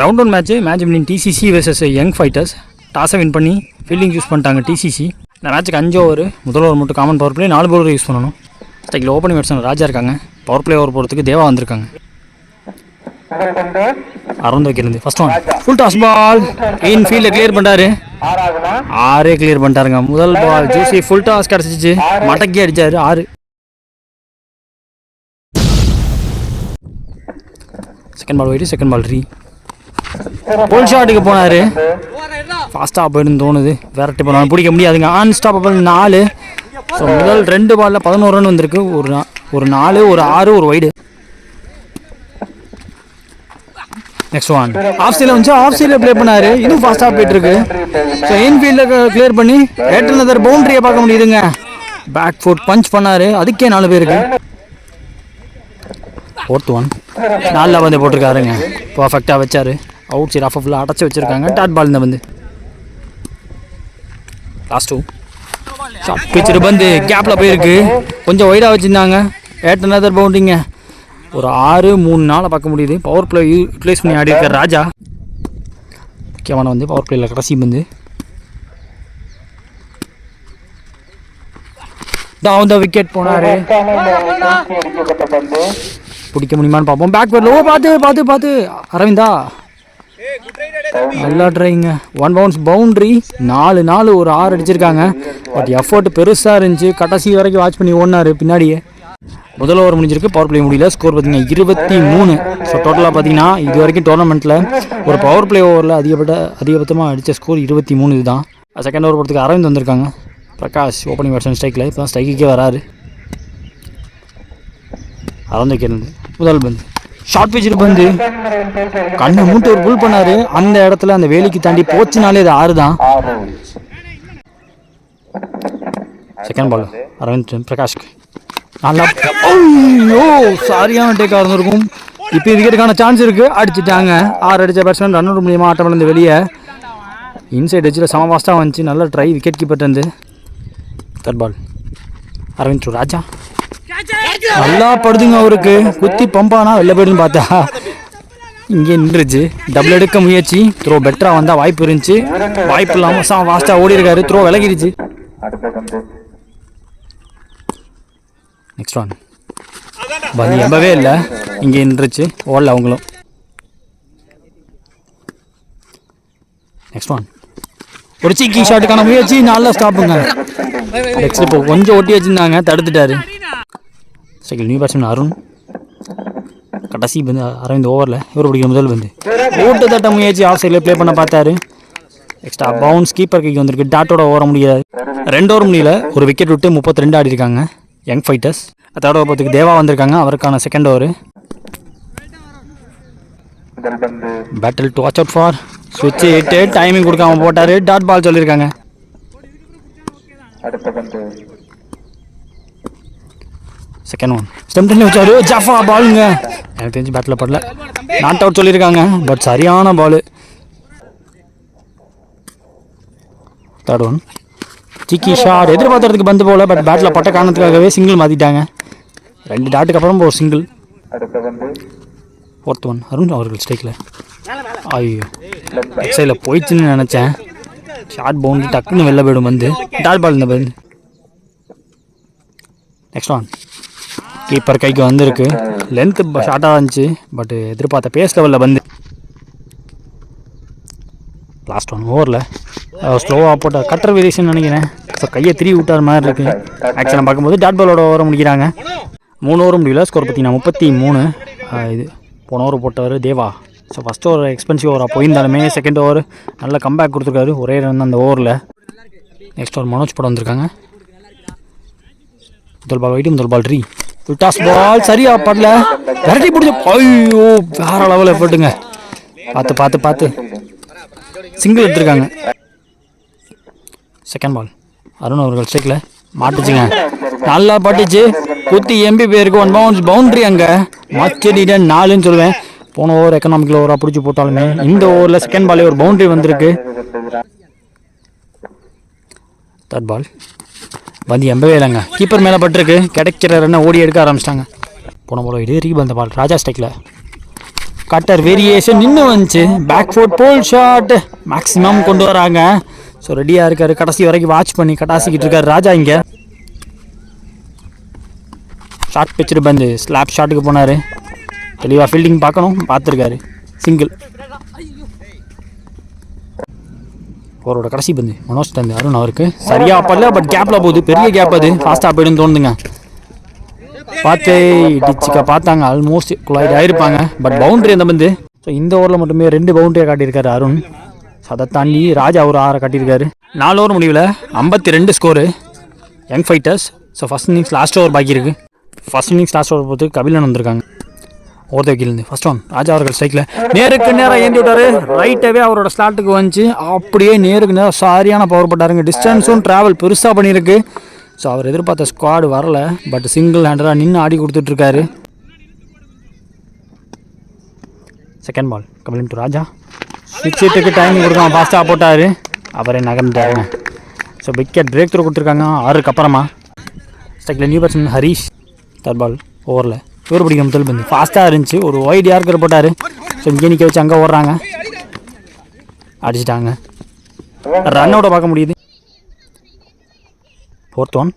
Round one match winning DCC versus young fighters. டாஸை win பண்ணி fielding use பண்ணிட்டாங்க DCC. இந்த மேட்ச்சுக்கு 5 ஓவர், முதல் ஓவர் மட்டும் common power play, 4 bowler use பண்ணணும். ஸ்ட்ரைக்கில் ஓப்பனிங் பேட்ஸ்மேன் ராஜா இருக்காங்க. பவர் பிளே ஓவர் போகிறதுக்கு தேவா வந்திருக்காங்க. அரௌண்ட் வைக்கிறது first one full toss ball in ஃபீல்டில் கிளியர் பண்ணுறாரு. 6 கிளியர் பண்ணிட்டாருங்க. முதல் பால் ஜூசி ஃபுல் டாஸ் கிடச்சிச்சு, மடக்கி அடித்தார் 6. செகண்ட் பால் போயிட்டு செகண்ட் பால் போல் ஷாட்டுக்கு போனார். ஃபாஸ்ட்டாக போயிடுன்னு தோணுது. வேரட்டி போனாலும் பிடிக்க முடியாதுங்க. அன்ஸ்டாப்பபிள் 4. ஸோ முதல் 2 பாலில் 11 ரன் வந்திருக்கு. ஒரு 4, ஒரு 6, ஒரு வைடு. நெக்ஸ்ட் ஒன் ஆஃப் சைடில் வந்து ஆஃப் சைடில் ப்ளே பண்ணார். இதுவும் ஃபாஸ்ட்டாக போயிட்டுருக்கு. ஸோ இன்ஃபீல்டில் கிளியர் பண்ணி ஏட்டனதர் பவுண்டரியை பார்க்க முடியுதுங்க. பேக் ஃபுட் பஞ்ச் பண்ணார். அதுக்கே 4 பேருக்கு. ஃபோர்த் ஒன் 4 வந்து போட்டிருக்காருங்க. பர்ஃபெக்டாக வச்சார். அவுட் சைட் ஆஃப் ஃபுல்லாக அடைச்சி வச்சுருக்காங்க. டாட் பால் இந்த வந்து லாஸ்ட் 2 ஷார்ட் பிச்சுட்டு வந்து கேப்பில் போயிருக்கு. கொஞ்சம் ஒய்டாக வச்சுருந்தாங்க. ஏட்டனதர் பவுண்டரிங்க. ஒரு 6, 3, 4 பார்க்க முடியுது. பவர் பிளே யூட்டிலைஸ் பண்ணி ஆடி இருக்கார் ராஜா. முக்கியமான வந்து பவர் பிளேயில் கடைசி வந்து டவுன் த விக்கெட் போனார். பிடிக்க முடியுமான்னு பார்ப்போம். பேக் பேர்ல பார்த்து அரவிந்தா நல்லா ட்ரைங்க. 1 பவுன்ஸ் பவுண்ட்ரி. 4 ஒரு 6 அடிச்சிருக்காங்க. பட் எஃபர்ட் பெருசாக இருந்துச்சு. கடைசி வரைக்கும் வாட்ச் பண்ணி ஓடினார் பின்னாடியே. முதல் ஓவர் முடிஞ்சிருக்கு. பவர் பிளே முடியல. ஸ்கோர் பார்த்தீங்கன்னா 23. ஸோ டோட்டலாக பார்த்தீங்கன்னா இது வரைக்கும் டோர்னமெண்ட்டில் ஒரு பவர் பிளே ஓவரில் அதிகபட்சமாக அடித்த ஸ்கோர் 23. இதுதான். செகண்ட் ஓவர் போகிறதுக்கு அரவிந்த் வந்திருக்காங்க. பிரகாஷ் ஓப்பனிங் பேட்ஸ்மேன் ஸ்ட்ரைக்கில். இப்போ தான் ஸ்ட்ரைக்குக்கே வராரு. அரவிந்த் வைக்கிறது முதல் பந்து ஷார்ட் பிச்சில் பந்து கண்ணை மூட்டு ஒரு புல் பண்ணார். அந்த இடத்துல அந்த வேலிக்கு தாண்டி போச்சுனாலே அது 6 தான். செகண்ட் பால் அரவிந்த் பிரகாஷ்க்கு நல்லா சாரியான டேக்காக இருந்திருக்கும். இப்போ விக்கெட்டுக்கான சான்ஸ் இருக்குது. அடிச்சுட்டாங்க. 6 அடித்த பேட்ஸ்மேன் ரன் அவுட் மூலியமாக ஆட்டம் இழந்து வெளியே. இன்சைட் எட்ஜில் செம ஃபாஸ்ட்டாக வந்துச்சு. நல்ல ட்ரை விக்கெட் கீப்பர் இருந்து. தேர்ட் பால் அரவிந்த் ராஜா நல்லா படுதுங்க. அவருக்கு குத்தி பம்பானா வெளில போயிடுன்னு பார்த்தா இங்கே நின்றுச்சு. டபுள் எடுக்க முயற்சி. த்ரோ பெட்டராக வந்தால் வாய்ப்பு இருந்துச்சு. வாய்ப்பு இல்லாமல் ஃபாஸ்ட்டாக ஓடி இருக்காரு. த்ரோ விலகிடுச்சு. நெக்ஸ்ட் ஒன் பந்து எம்பவே இல்லை. இங்கே நின்றுச்சு. ஓடல அவங்களும். நெக்ஸ்ட் ஒன் ஒரு சீக்கிங் ஷாட்டுக்கான முயற்சி. நல்லா ஸ்டாப்புங்க. நெக்ஸ்ட் இப்போ கொஞ்சம் ஒட்டி வச்சுருந்தாங்க, தடுத்துட்டாரு. Second new batsman Arun. கடைசி பந்து அரவிந்த் ஓவரில் இவர் பிடிக்கிற முதல் பந்து ஓட்டு தட்ட முயற்சி. ஆஃப் சைடில் ப்ளே பண்ண பார்த்தாரு. எக்ஸ்ட்ரா பவுன்ஸ் கீப்பர் கைக்கு வந்திருக்கு. டாட்டோட ஓவர முடியாது. 2 ஓவர் முடியல. ஒரு விக்கெட் விட்டு 32 ஆடி இருக்காங்க யங் ஃபைட்டர்ஸ். தேர்ட் ஓவர் போகிறதுக்கு தேவா வந்திருக்காங்க. அவருக்கான second over. Battle to watch out for ஸ்விட்ச் 8. டைமிங் கொடுக்காம போட்டார். டாட் பால் சொல்லியிருக்காங்க. செகண்ட் ஒன் ஸ்டெம்ப்ல வச்சாரு. ஜஃபா பாலுங்க. எனக்கு தெரிஞ்சு பேட்டில் படல. நாட் அவுட் சொல்லியிருக்காங்க. பட் சரியான பாலு. தேர்ட் ஒன் சிக்கி ஷாட். எதிர்பார்த்ததுக்கு பந்து போல. பட் பேட்டில் பட்ட காரணத்துக்காகவே சிங்கிள் மாற்றிட்டாங்க. 2 டாட்டுக்கு அப்புறம் ஒரு சிங்கிள். ஃபோர்த் ஒன் அருண் அவர்கள் ஸ்ட்ரைக்கில். ஐயோ சைடில் போயிடுச்சுன்னு நினச்சேன். ஷார்ட் பவுண்டரி டக்குன்னு வெளில போயிடும் வந்து. டாட் பால் இந்த பந்து. நெக்ஸ்ட் ஒன் கீப்பர் கைக்கு வந்திருக்கு. லென்த்து ஷார்ட்டாக இருந்துச்சு. பட் எதிர்பார்த்த பேஸ் லெவலில் வந்து லாஸ்ட் ஒன் ஓவரில் ஸ்லோவாக போட்ட கட்டர் வேரியேஷன் நினைக்கிறேன். ஸோ கையை திருவி விட்டார் மாதிரி இருக்குது. ஆக்சுவலாக பார்க்கும்போது டாட் பாலோட ஓவர முடிக்கிறாங்க. 3 ஓவர் முடியல. ஸ்கோர் பார்த்தீங்கன்னா 33. இது போன ஓவர் போட்டவர் தேவா. ஸோ ஃபஸ்ட் ஓவர் எக்ஸ்பென்சிவ் ஓவராக போயிருந்தாலுமே செகண்ட் ஓவர் நல்ல கம்பேக் கொடுத்துருக்காரு. ஒரே ரன் அந்த ஓவரில். நெக்ஸ்ட் ஓவர் மனோஜ் படம் வந்திருக்காங்க. முதல் பால் வைட்டு முதல் பால் டாஸ் பால் சரியா படல. விரட்டி பிடிச்ச ஐயோ வேற லெவலில் போட்டுங்க. பார்த்து சிங்கிள் எடுத்துருக்காங்க. செகண்ட் பால் அருண் அவர்கள் ஸ்ட்ரைக்கில் மாட்டுச்சுங்க. நல்லா பட்டுச்சு. குத்தி எம்பி பேருக்கு 1 பவுன்ஸ் பவுண்ட்ரி. அங்கே மச்சடிடன் 4ன்னு சொல்லுவேன். போன ஓவர் எக்கனாமிக்கல் ஓவராக பிடிச்சி போட்டாலுமே இந்த ஓவரில் செகண்ட் பாலே ஒரு பவுண்ட்ரி வந்திருக்கு. தேர்ட் பால் வந்து எம்பவே இல்லைங்க. கீப்பர் மேலே பட்டிருக்கு. கிடைக்கிற ரன்னை ஓடி எடுக்க ஆரம்பிச்சிட்டாங்க. போன போல இது ரீபந்த பால் ராஜா ஸ்ட்ரைக்கில். கட்டர் வேரியேஷன் நின்று வந்துச்சு. பேக் ஃபுட் போல் ஷாட் மேக்ஸிமம் கொண்டு வராங்க. ஸோ ரெடியாக இருக்கார், கடைசி வரைக்கும் வாட்ச் பண்ணி கட்டாசிக்கிட்டு இருக்கார் ராஜா. இங்கே ஷார்ட் பிச்சுட்டு பந்து ஸ்லாப் ஷாட்டுக்கு போனார். தெளிவாக ஃபீல்டிங் பார்க்கணும், பார்த்துருக்காரு. சிங்கிள். அவரோட கடைசி பந்து மனோஜ் தந்து அருண் அவருக்கு சரியா படல, பட் கேப்பில் போகுது. பெரிய கேப், அது ஃபாஸ்ட்டாக போயிடுன்னு தோணுதுங்க. பார்த்து டிச்சுக்கா பார்த்தாங்க, ஆல்மோஸ்ட் குழாய்ட் ஆகிருப்பாங்க. பட் பவுண்ட்ரி அந்த பந்து. ஸோ இந்த ஓவரில் மட்டுமே 2 பவுண்ட்ரியாக காட்டியிருக்காரு அருண். ஸோ அதை தாண்டி ராஜா ஒரு 6 காட்டியிருக்காரு. 4 ஓவர் முடிவில் 52 score young fighters. So first innings last over பாக்கி இருக்குது. ஃபஸ்ட் இன்னிங்ஸ் லாஸ்ட் ஓவர் பொறுத்து கபிலன் வந்திருக்காங்க. ஓவர் வைக்கிலேருந்து ஃபர்ஸ்ட் ஒன் ராஜா அவர்கள் ஸ்ட்ரைக்கில் நேருக்கு நேராக ஏந்தி விட்டார். ரைட்டாகவே அவரோட ஸ்லாட்டுக்கு வந்துச்சு. அப்படியே நேருக்கு நேராக சரியான பவர் பட்டாருங்க. டிஸ்டன்ஸும் ட்ராவல் பெருசாக பண்ணியிருக்கு. ஸோ அவர் எதிர்பார்த்த ஸ்குவாடு வரல, பட் சிங்கிள் ஹேண்டராக நின்று ஆடி கொடுத்துட்ருக்காரு. Second ball Kapilan to Raja. ஸ்விட்ச் ஹிட்டுக்கு டைமிங் கொடுக்காம ஃபாஸ்ட்டாக போட்டார். அவரே நகர்ந்துட்டாருங்க. ஸோ விக்கெட் பிரேக் த்ரூ கொடுத்துருக்காங்க 6க்கு அப்புறமா. ஸ்ட்ரைக்கில் new batsman Harish. Third ball ஓவரில் இவர் பிடிக்க முதல் பந்து ஃபாஸ்ட்டாக இருந்துச்சு. ஒரு ஒயிட் யார்க்கர் போட்டார். ஸோ இங்கே நிற்க வச்சு அங்கே ஓடுறாங்க, அடிச்சிட்டாங்க. ரன் அவுட்டை பார்க்க முடியுது. ஃபோர்த் ஒன்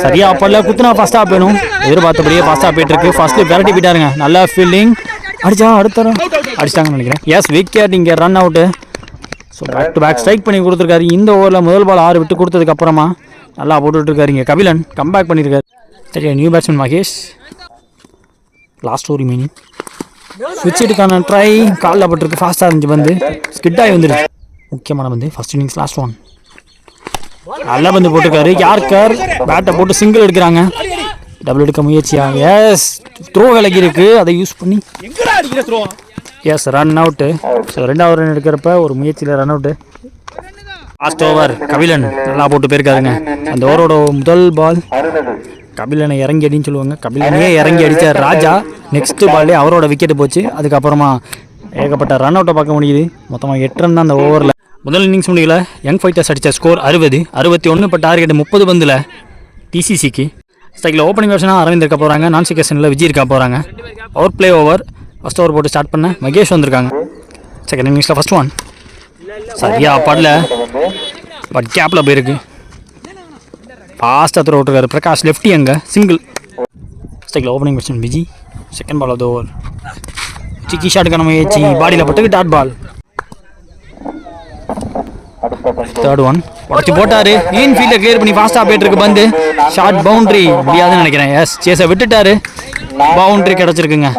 சரியா அப்பல்ல குத்துனா ஃபாஸ்ட்டாக போயிடும். எதிர்பார்த்தபடியே ஃபாஸ்ட்டாக போயிட்டுருக்கு. ஃபர்ஸ்ட்டு விரட்டி போயிட்டாருங்க. நல்லா ஃபீல்டிங் அடிச்சா அடுத்த அடிச்சிட்டாங்கன்னு நினைக்கிறேன். Yes wicket. இங்கே run out. So back to back strike பண்ணி கொடுத்துருக்காரு. இந்த ஓவரில் முதல் பால் 6 விட்டு கொடுத்ததுக்கப்புறமா நல்லா போட்டுட்ருக்காரு. இங்கே கபிலன் கம்பேக் பண்ணியிருக்காரு. சரியா new batsman Mahesh. Last over meaning ஸ்விட்ச் ஹிட்டுக்கான ட்ரை காலில் பட்டிருக்கு. ஃபாஸ்ட்டாக இருந்துச்சு பந்து, ஸ்கிட் ஆகி வந்துருச்சு. முக்கியமான பந்து ஃபர்ஸ்ட் இன்னிங்ஸ் லாஸ்ட் ஒன். நல்லா பந்து போட்டிருக்காரு. யார்கர் பேட்டை போட்டு சிங்கிள் எடுக்கிறாங்க. டபுள் எடுக்க முயற்சியா? எஸ் த்ரோ விலகி இருக்கு, அதை யூஸ் பண்ணி எஸ் ரன் அவுட்டு. ஸோ 2வது ரன் எடுக்கிறப்ப ஒரு முயற்சியில் run out. Last over Kapilan நல்லா போட்டு போயிருக்காருங்க. அந்த ஓவரோட முதல் பால் கபிலனை இறங்கி அடின்னு சொல்லுவாங்க. கபிலனே இறங்கி அடித்தார் ராஜா. நெக்ஸ்ட் பால்லே அவரோட விக்கெட்டு போச்சு. அதுக்கப்புறமா ஏகப்பட்ட ரன் அவுட்டை பார்க்க முடியுது. மொத்தமாக 8 ரன் தான் அந்த ஓவரில். முதல் இன்னிங்ஸ் முடியல யங் ஃபைட்டர்ஸ் அடித்த ஸ்கோர் 60, 61. இப்போ டார்கெட் 30 பந்தில் டிசிசிக்கு. ஸ்ட்ரைக்கில் ஓப்பனிங் பேட்ஸ்மேனாக அரவிந்த் இருக்க போகிறாங்க. நான் செகண்டில் விஜய் இருக்க போகிறாங்க. Power play over first over போட்டு ஸ்டார்ட் பண்ண மகேஷ் வந்திருக்காங்க. செகண்ட் இன்னிங்ஸில் ஃபஸ்ட் ஒன் சரியா படல, பட் கேப்பில் போயிருக்கு. ஃபாஸ்ட்டாக த்ரோ விட்டுருக்காரு பிரகாஷ். லெஃப்டி அங்கே சிங்கிள். ஸ்ட்ரைக்கில் opening batsman Vijay. Second ball off the over சிக்கி ஷாட்டுக்கான முயற்சி பாடியில் பட்டுக்கு டாட் பால். தேர்ட் ஒன் உடச்சி போட்டார். இன் ஃபீல்டை கிளியர் பண்ணி ஃபாஸ்ட்டாக போயிட்டு இருக்கு பந்து. ஷார்ட் பவுண்ட்ரி முடியாதுன்னு நினைக்கிறேன். எஸ் சேஸை விட்டுட்டாரு. பவுண்ட்ரி கிடச்சிருக்குங்க.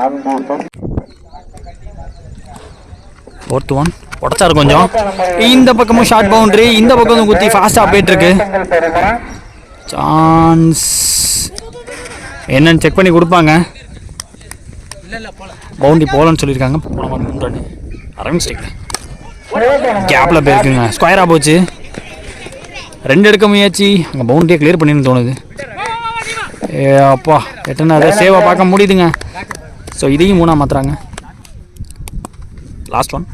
ஃபோர்த் ஒன் உடச்சாரு கொஞ்சம். இந்த பக்கமும் ஷார்ட் பவுண்ட்ரி, இந்த பக்கம் குத்தி ஃபாஸ்ட்டாக போயிட்டுருக்கு. சான்ஸ் என்னன்னு செக் பண்ணி கொடுப்பாங்க. பவுண்ட்ரி போகலன்னு சொல்லியிருக்காங்க. 3 ரன் அரவிந்த் ஸ்ட்ரைக்கில் கேப்பில் போயிருக்குங்க. ஸ்கொயராக போச்சு. 2 எடுக்க முயற்சி. அங்கே பவுண்டரியை கிளியர் பண்ணின்னு தோணுது. அப்பா எட்டுன்னு அதை சேவாக பார்க்க முடியுதுங்க. ஸோ இதையும் 3ஆக மாற்றுறாங்க. லாஸ்ட் ஒன்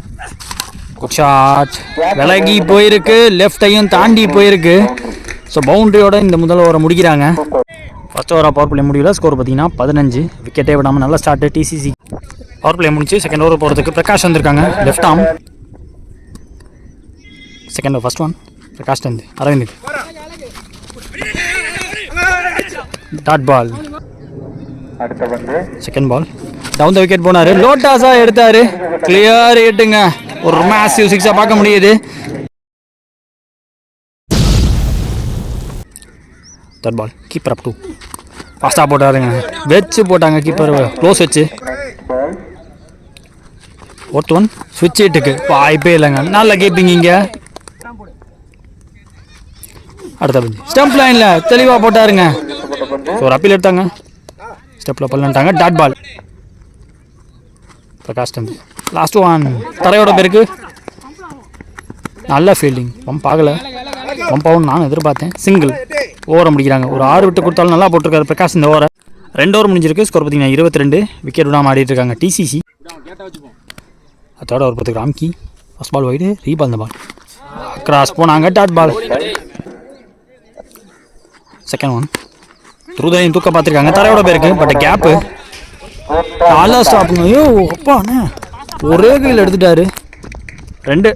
குட் ஷாட் விலகி போயிருக்கு. லெஃப்டையும் தாண்டி போயிருக்கு. ஸோ பவுண்டரியோட இந்த முதல் ஓவரை முடிக்கிறாங்க. ஃபர்ஸ்ட் ஓவராக பவர் பிளே முடியல. ஸ்கோர் பார்த்தீங்கன்னா 15. விக்கெட்டே விடாமல் நல்ல ஸ்டார்ட்டு டிசிசி. பவர் பிளே முடிச்சு செகண்ட் ஓவர் போகிறதுக்கு பிரகாஷ் வந்திருக்காங்க. Left arm. Second over first one Prakash வந்து Aravind dot ball. Second ball down the wicket போனார். லோட்டாஸாக எடுத்தார். கிளியர் ஹிட்டுங்க. ஒரு மேசிவ் 6 பார்க்க முடியுது. தேர்ட் பால் கீப்பர் அப் 2 ஃபாஸ்ட்டாக போட்டாருங்க. வச்சு போட்டாங்க கீப்பர் க்ளோஸ் வச்சு. ஃபோர்த் ஒன் ஸ்விட்ச் ஹிட்டுக்கு வாய்ப்பே இல்லைங்க. நல்ல கீப்பிங் இங்கே. அடுத்த பந்து ஸ்டம்ப் லைனில் தெளிவாக போட்டாருங்க. ஸோ ஒரு அப்பீல் எடுத்தாங்க. ஸ்டெப்பில் பண்ணிட்டாங்க. டாட் பால் பிரகாஷ் தம்பி. லாஸ்ட் ஒன் தரையோட பேருக்கு நல்ல ஃபீல்டிங். பம்ப் ஆகலை. பம்ப் ஆகும்னு நான் எதிர்பார்த்தேன். சிங்கிள். ஓவரை முடிக்கிறாங்க. ஒரு 6 விட்டு கொடுத்தாலும் நல்லா போட்டிருக்காரு பிரகாஷ் இந்த ஓவரை. 2 ஓவர் முடிஞ்சிருக்கு. ஸ்கோர் பார்த்தீங்கன்னா 22. விக்கெட் விடாமல் ஆடிட்டு இருக்காங்க டிசிசி. தேர்ட் ஓவர் பார்த்துக்கு Ramki. First ball wide reball. இந்த பால் கிராஸ் போனாங்க. Dot ball. செகண்ட் ஒன் த்ரூதையும் தூக்க பார்த்துருக்காங்க. தரையோட பேருக்கு பட் கேப்பு நாலா ஸ்டாப்புங்க. ஐயோ அப்பாண்ணே ஒரே கையில் எடுத்துட்டாரு. 2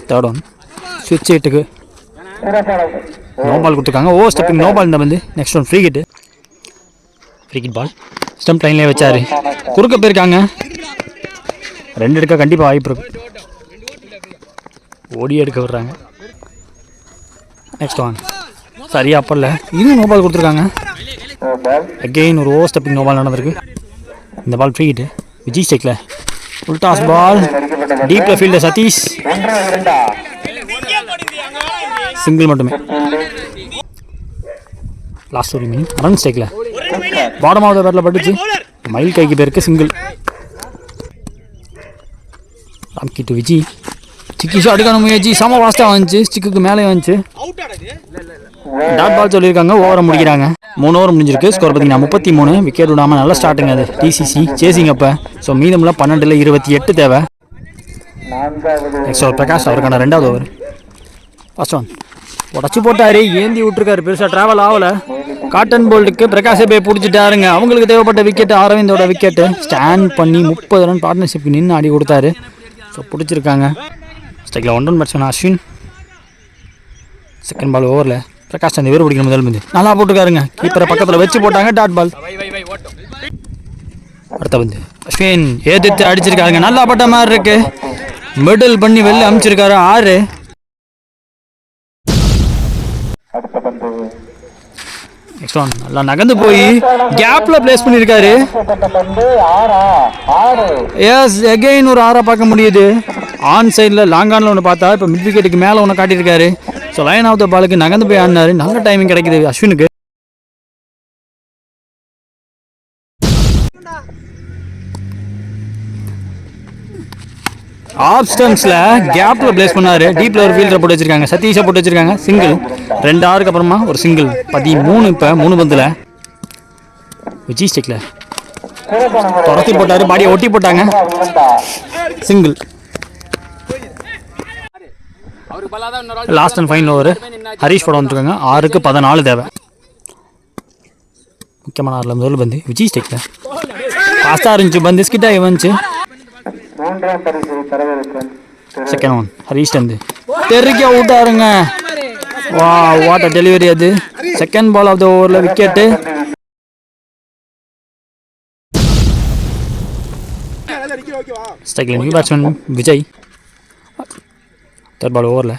தேர்ட் ஒன் ஸ்விட்ச் 8க்கு நோ பால் கொடுத்துருக்காங்க. Over stepping no ball. இந்த வந்து next one free hit. Free hit ball stump லைன்லேயே வச்சாரு. குறுக்க போயிருக்காங்க. 2 எடுக்க கண்டிப்பாக வாய்ப்பு இருக்கு. ஓடி எடுக்க விடுறாங்க. நெக்ஸ்ட் ஒன் சரியா அப்பல்ல. இதுவும் நோ பால் கொடுத்துருக்காங்க. அகெயின் ஒரு ஓவர் ஸ்டெப்பிங் நோ பால் நடந்திருக்கு. இந்த பால் ஃப்ரீ கிட். விஜய் ஸ்டெக்கில் ஃபுல் டாஸ் பால் டீப்பில் ஃபீல்டர் சதீஷ். சிங்கிள் மட்டுமே. லாஸ்ட் ஒரு மினிட் ரன் ஸ்டேக்கில் பாடம் ஆஃப் த பேட்டில் பட்டுச்சு. மைல் கைக்கு பேருக்கு சிங்கிள். ராம்கி டு விஜய். சிக்கி ஷாட்டுக்கான முயற்சி செம ஃபாஸ்ட்டாக வந்துச்சு. ஸ்டிக்கு மேலே வந்துச்சு. டாட் பால் சொல்லியிருக்காங்க. ஓவரை முடிக்கிறாங்க. 3 ஓவர் முடிஞ்சிருக்கு. ஸ்கோர் பார்த்தீங்கன்னா 33. விக்கெட் விடாமல் நல்ல ஸ்டார்ட்டுங்க அது டிசிசி சேசிங் அப்போ. ஸோ மீதமுள்ள 12ல் 28 தேவை. நெக்ஸ்ட் ஓவர் பிரகாஷ் அவருக்கான 2வது ஓவர். ஃபர்ஸ்ட் ஒன் உடச்சி போட்டாரு. ஏந்தி விட்டுருக்காரு. பெருசாக ட்ராவல் ஆகலை. காட்டன் போல்டுக்கு பிரகாஷே போய் பிடிச்சிட்டாருங்க. அவங்களுக்கு தேவைப்பட்ட விக்கெட்டு அரவிந்தோட விக்கெட்டு. ஸ்டாண்ட் பண்ணி 30 ரன் பார்ட்னர்ஷிப் நின்று ஆடி கொடுத்தாரு. ஸோ பிடிச்சிருக்காங்க. ஸ்ட்ரைக்கில் 1 run batsman Ashwin. Second ball ஓவரில் பிரகாஷ் அந்த வேறு பிடிக்கிற முதல் வந்து நல்லா போட்டுருக்காருங்க. கீப்பரை பக்கத்தில் வச்சு போட்டாங்க. Dot ball. அடுத்த வந்து அஸ்வின் எதிர்த்து அடிச்சிருக்காருங்க. நல்லா பட்ட மாதிரி இருக்கு. மிடில் பண்ணி வெளில அமிச்சிருக்காரு. 6. நெக்ஸ்ட் ஒன் நல்லா நகர்ந்து போய் கேப்ல பிளேஸ் பண்ணியிருக்காரு. எஸ் அகெயின் ஒரு 6 பார்க்க முடியுது. ஆன் சைடில் லாங் ஆனில் ஒன்று பார்த்தா இப்போ மிட் விக்கெட்டுக்கு மேலே ஒன்று காட்டியிருக்காரு. ஸோ லைன் ஆஃப் த பாலுக்கு நகர்ந்து போய் ஆடினாரு. நல்ல டைமிங் கிடைக்குது அஸ்வினுக்கு. ஆஃப் ஸ்டம்ப்ஸில் கேப்பில் பிளேஸ் பண்ணார். டீப்பில் ஒரு ஃபீல்டரை போட்டு வச்சிருக்காங்க. சதீஷை போட்டு வச்சிருக்காங்க. சிங்கிள். 2 ஆருக்கு அப்புறமா ஒரு சிங்கிள். 13 இப்போ 3 பந்தில். விஜய் ஸ்டிக்கில் துரத்தி போட்டார். பாடியை ஒட்டி போட்டாங்க. Single. Last and final over Harish போட வந்துருக்காங்க. 6க்கு 14 தேவை. முக்கியமான 6ல் முதல் பந்து விஜய் ஸ்டிக்கில் ஃபாஸ்ட்டாக இருந்துச்சு. பந்து ஸ்கிட்டாகி வந்துச்சு. செகண்ட் ஒன் ஹரீஷ் வந்து தெருக்கே விட்டாருங்க. வா வாட் அ டெலிவரி அது. செகண்ட் பால் ஆஃப் த ஓவரில் விக்கெட்டு. ஸ்ட்ரைக்கில் new batsman Vijay. Third ball ஓவரில்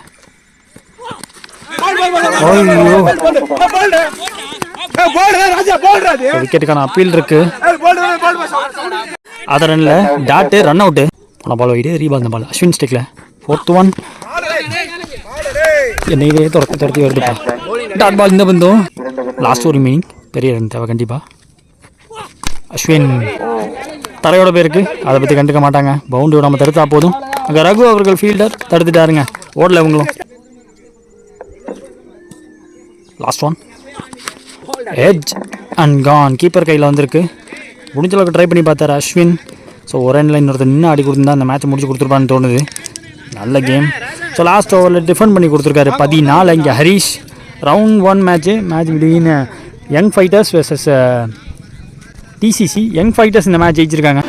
விக்கெட்டுக்கான அப்பீல் இருக்கு. அதை ரன்ல டாட்டு ரன் அவுட்டு. போன பால் வைடு ரீபால். இந்த பால் அஸ்வின் ஸ்டிக்கில் 4th ஒன். என்னையே துரத்தி வருதுப்பா. Dot ball. இந்த பந்தும் லாஸ்ட் ஒரு மீனிங் பெரிய ரன் தேவை கண்டிப்பாக. அஸ்வின் தரையோட பேருக்கு அதை பற்றி கண்டுக்க மாட்டாங்க. பவுண்டு விடாமல் தடுத்தா போதும். அங்கே ரகு அவர்கள் ஃபீல்டர் தடுத்துட்டாருங்க. ஓடல இவங்களும். Last one edge and gone. Keeper கையில் வந்திருக்கு. முடிஞ்ச அளவுக்கு ட்ரை பண்ணி பார்த்தாரு அஸ்வின். ஸோ ஒரு ரன்னில் இன்னொருத்தர் நின்று ஆடி கொடுத்துருந்தா அந்த மேட்ச் முடிச்சு கொடுத்துருப்பான்னு தோணுது. நல்ல கேம். ஸோ லாஸ்ட் ஓவரில் டிஃபெண்ட் பண்ணி கொடுத்துருக்காரு. 14. இங்கே Harish. Round 1 match between young fighters versus DCC. Young fighters இந்த மேட்ச் ஜெயிச்சிருக்காங்க.